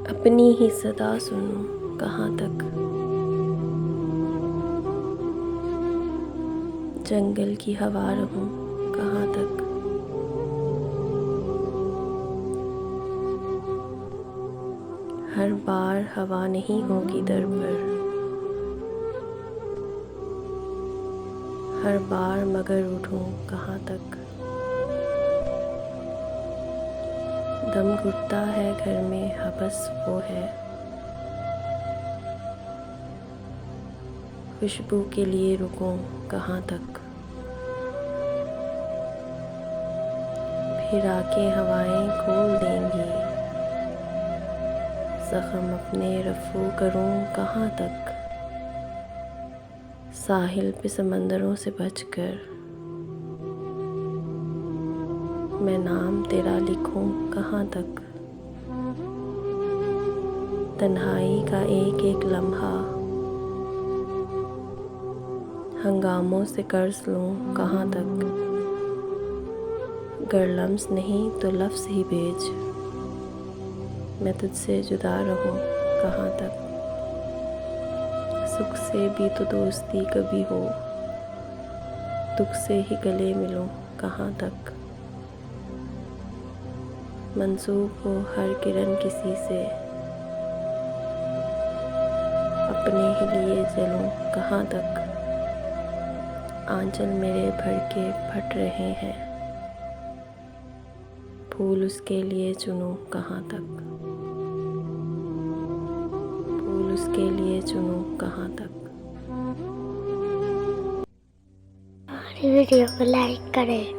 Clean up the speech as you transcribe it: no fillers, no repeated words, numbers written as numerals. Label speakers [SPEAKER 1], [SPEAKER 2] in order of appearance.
[SPEAKER 1] अपनी ही सदा सुनूं कहाँ तक, जंगल की हवा रहूं कहाँ तक। हर बार हवा नहीं होगी दर पर, हर बार मगर उठूं कहाँ तक। दम घुटता है घर में हवस वो है, खुशबू के लिए रुकूं कहाँ तक। फिर आके हवाएं खोल देंगी, जख्म अपने रफू करूं कहाँ तक। साहिल पे समंदरों से बचकर मैं नाम तेरा लिखूं कहाँ तक। तन्हाई का एक एक लम्हा हंगामों से कर्ज लूं कहाँ तक। गर लम्स नहीं तो लफ्ज़ ही भेज, मैं तुझसे जुदा रहूं कहाँ तक। सुख से भी तो दोस्ती कभी हो, दुख से ही गले मिलूं कहाँ तक। मंसूब हो हर किरण किसी से, अपने ही लिए जलूं कहाँ तक। आंचल मेरे भर के फट रहे हैं, फूल उसके लिए चुनूं कहाँ तक। फूल उसके लिए चुनूं कहाँ तक।
[SPEAKER 2] हमारी वीडियो को लाइक करें।